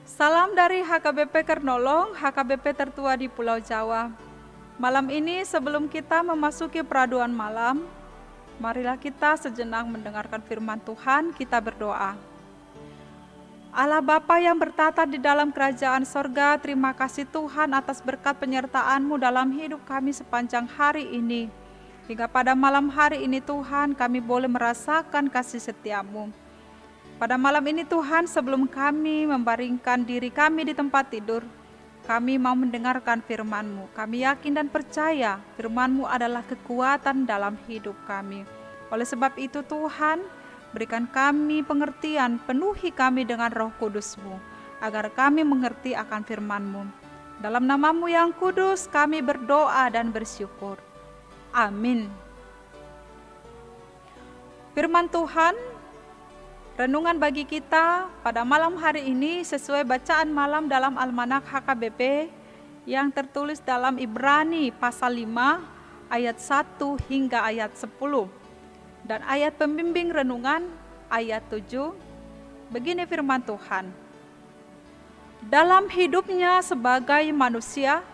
Salam dari HKBP Kernolong, HKBP tertua di Pulau Jawa. Malam ini sebelum kita memasuki peraduan malam, marilah kita sejenak mendengarkan firman Tuhan, kita berdoa. Allah Bapa yang bertata di dalam kerajaan sorga, terima kasih Tuhan atas berkat penyertaan-Mu dalam hidup kami sepanjang hari ini. Hingga pada malam hari ini Tuhan, kami boleh merasakan kasih setia-Mu. Pada malam ini Tuhan, sebelum kami membaringkan diri kami di tempat tidur, kami mau mendengarkan firman-Mu. Kami yakin dan percaya firman-Mu adalah kekuatan dalam hidup kami. Oleh sebab itu Tuhan, berikan kami pengertian, penuhi kami dengan Roh Kudus-Mu, agar kami mengerti akan firman-Mu. Dalam nama-Mu yang kudus kami berdoa dan bersyukur. Amin. Firman Tuhan, renungan bagi kita pada malam hari ini sesuai bacaan malam dalam Almanak HKBP yang tertulis dalam Ibrani pasal 5 ayat 1 hingga ayat 10 dan ayat pembimbing renungan ayat 7. Begini firman Tuhan. Dalam hidupnya sebagai manusia,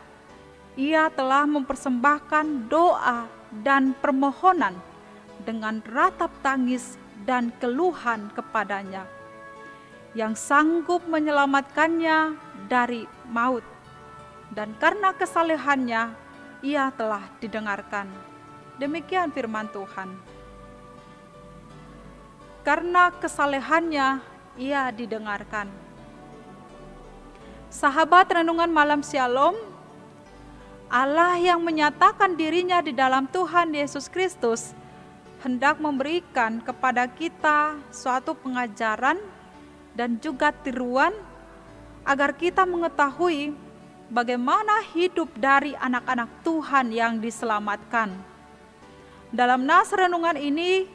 ia telah mempersembahkan doa dan permohonan dengan ratap tangis dan keluhan kepadanya, yang sanggup menyelamatkannya dari maut, dan karena kesalehannya ia telah didengarkan. Demikian firman Tuhan. Karena kesalehannya ia didengarkan. Sahabat renungan malam Shalom, Allah yang menyatakan dirinya di dalam Tuhan Yesus Kristus hendak memberikan kepada kita suatu pengajaran dan juga tiruan agar kita mengetahui bagaimana hidup dari anak-anak Tuhan yang diselamatkan. Dalam nas renungan ini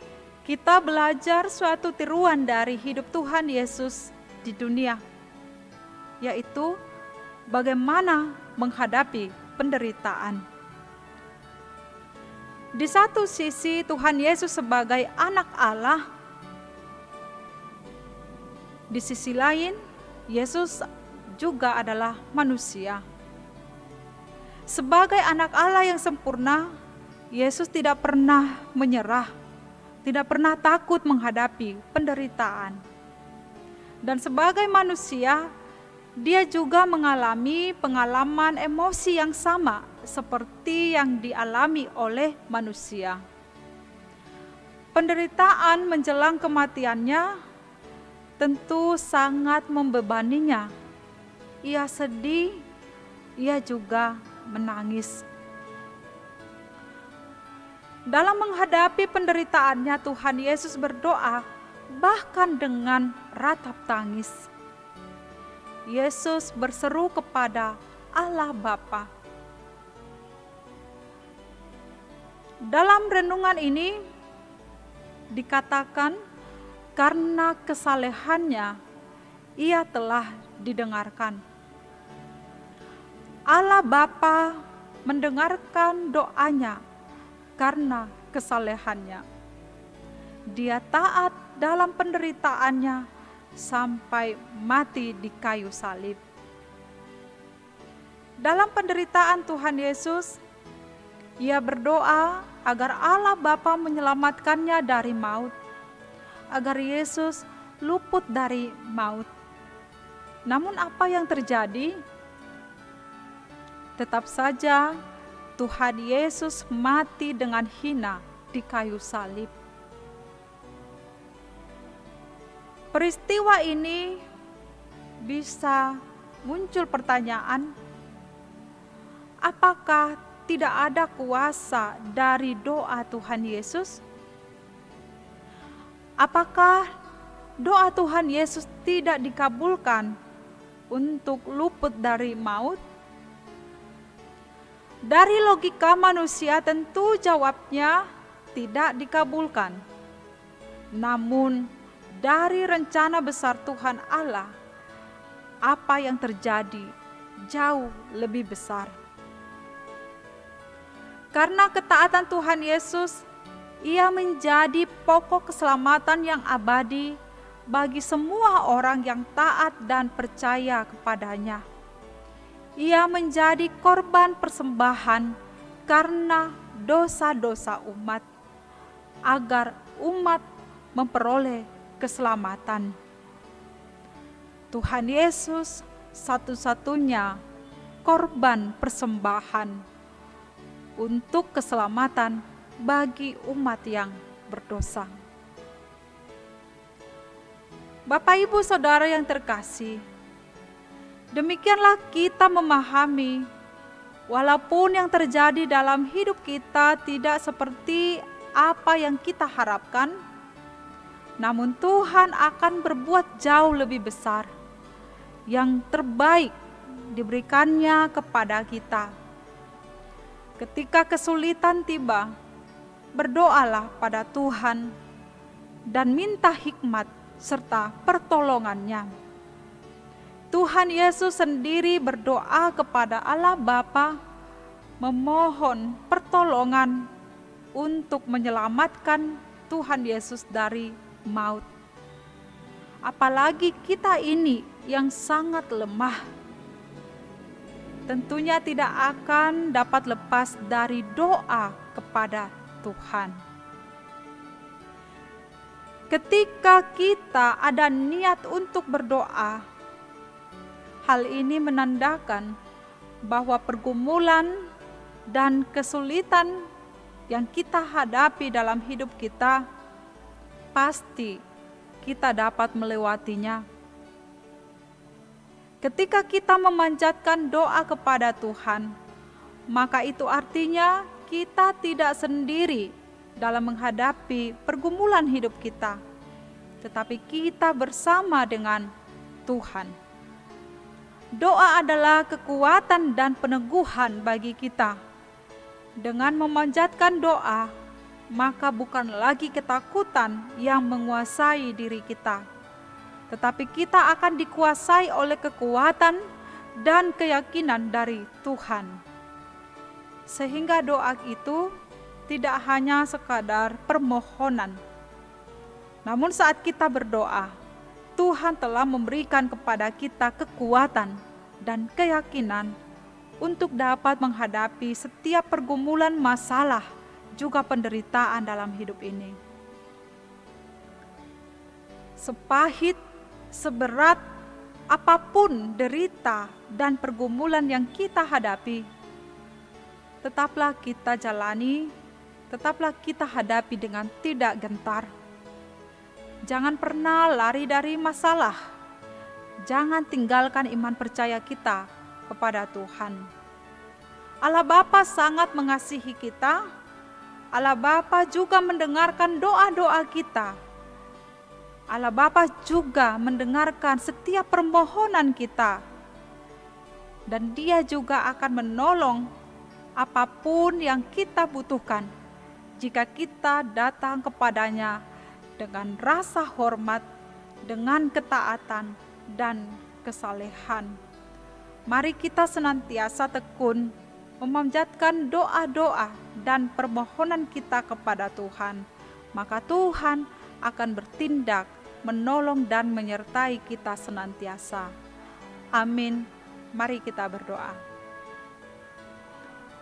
kita belajar suatu tiruan dari hidup Tuhan Yesus di dunia, yaitu bagaimana menghadapi penderitaan. Di satu sisi Tuhan Yesus sebagai anak Allah, di sisi lain Yesus juga adalah manusia. Sebagai anak Allah yang sempurna, Yesus tidak pernah menyerah, tidak pernah takut menghadapi penderitaan. Dan sebagai manusia, dia juga mengalami pengalaman emosi yang sama seperti yang dialami oleh manusia. Penderitaan menjelang kematiannya tentu sangat membebaninya. Ia sedih, ia juga menangis. Dalam menghadapi penderitaannya, Tuhan Yesus berdoa bahkan dengan ratap tangis. Yesus berseru kepada Allah Bapa. Dalam renungan ini dikatakan karena kesalehannya ia telah didengarkan. Allah Bapa mendengarkan doanya karena kesalehannya. Dia taat dalam penderitaannya sampai mati di kayu salib. Dalam penderitaan Tuhan Yesus, ia berdoa agar Allah Bapa menyelamatkannya dari maut, agar Yesus luput dari maut. Namun apa yang terjadi? Tetap saja Tuhan Yesus mati dengan hina di kayu salib. Peristiwa ini bisa muncul pertanyaan, apakah tidak ada kuasa dari doa Tuhan Yesus? Apakah doa Tuhan Yesus tidak dikabulkan untuk luput dari maut? Dari logika manusia tentu jawabnya tidak dikabulkan. Namun dari rencana besar Tuhan Allah, apa yang terjadi jauh lebih besar. Karena ketaatan Tuhan Yesus, ia menjadi pokok keselamatan yang abadi bagi semua orang yang taat dan percaya kepadanya. Ia menjadi korban persembahan karena dosa-dosa umat, agar umat memperoleh keselamatan. Tuhan Yesus satu-satunya korban persembahan untuk keselamatan bagi umat yang berdosa. Bapak, Ibu, Saudara yang terkasih, demikianlah kita memahami, walaupun yang terjadi dalam hidup kita tidak seperti apa yang kita harapkan, namun Tuhan akan berbuat jauh lebih besar. Yang terbaik diberikannya kepada kita. Ketika kesulitan tiba, berdoalah pada Tuhan dan minta hikmat serta pertolongannya. Tuhan Yesus sendiri berdoa kepada Allah Bapa, memohon pertolongan untuk menyelamatkan Tuhan Yesus dari maut. Apalagi kita ini yang sangat lemah, tentunya tidak akan dapat lepas dari doa kepada Tuhan. Ketika kita ada niat untuk berdoa, hal ini menandakan bahwa pergumulan dan kesulitan yang kita hadapi dalam hidup kita, pasti kita dapat melewatinya. Ketika kita memanjatkan doa kepada Tuhan, maka itu artinya kita tidak sendiri dalam menghadapi pergumulan hidup kita, tetapi kita bersama dengan Tuhan. Doa adalah kekuatan dan peneguhan bagi kita. Dengan memanjatkan doa, maka bukan lagi ketakutan yang menguasai diri kita, tetapi kita akan dikuasai oleh kekuatan dan keyakinan dari Tuhan. Sehingga doa itu tidak hanya sekadar permohonan, namun saat kita berdoa, Tuhan telah memberikan kepada kita kekuatan dan keyakinan untuk dapat menghadapi setiap pergumulan masalah juga penderitaan dalam hidup ini. Sepahit, seberat apapun derita dan pergumulan yang kita hadapi, tetaplah kita jalani, tetaplah kita hadapi dengan tidak gentar. Jangan pernah lari dari masalah. Jangan tinggalkan iman percaya kita kepada Tuhan. Allah Bapa sangat mengasihi kita. Allah Bapa juga mendengarkan doa-doa kita. Allah Bapa juga mendengarkan setiap permohonan kita. Dan Dia juga akan menolong apapun yang kita butuhkan jika kita datang kepadanya dengan rasa hormat, dengan ketaatan dan kesalehan. Mari kita senantiasa tekun memanjatkan doa-doa dan permohonan kita kepada Tuhan, maka Tuhan akan bertindak, menolong dan menyertai kita senantiasa. Amin. Mari kita berdoa.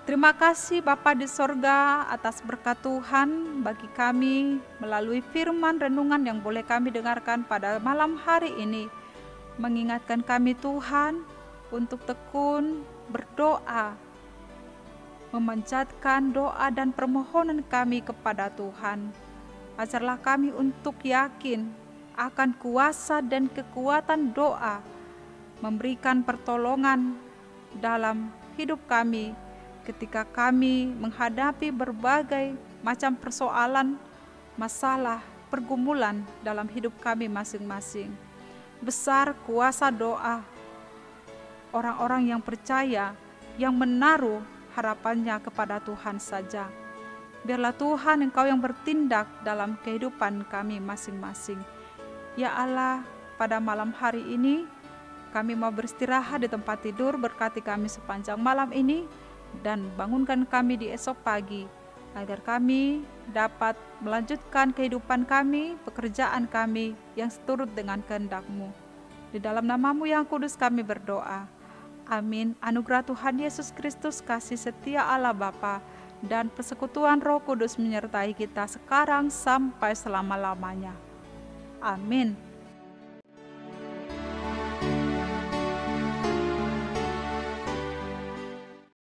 Terima kasih Bapa di sorga atas berkat Tuhan bagi kami melalui firman renungan yang boleh kami dengarkan pada malam hari ini. Mengingatkan kami Tuhan untuk tekun berdoa, memanjatkan doa dan permohonan kami kepada Tuhan. Ajarlah kami untuk yakin akan kuasa dan kekuatan doa, memberikan pertolongan dalam hidup kami ketika kami menghadapi berbagai macam persoalan, masalah, pergumulan dalam hidup kami masing-masing. Besar kuasa doa orang-orang yang percaya, yang menaruh harapannya kepada Tuhan saja. Biarlah Tuhan Engkau yang bertindak dalam kehidupan kami masing-masing. Ya Allah, pada malam hari ini kami mau beristirahat di tempat tidur, berkati kami sepanjang malam ini dan bangunkan kami di esok pagi agar kami dapat melanjutkan kehidupan kami, pekerjaan kami yang seturut dengan kehendak-Mu. Di dalam nama-Mu yang kudus kami berdoa. Amin. Anugerah Tuhan Yesus Kristus, kasih setia Allah Bapa, dan persekutuan Roh Kudus menyertai kita sekarang sampai selama-lamanya. Amin.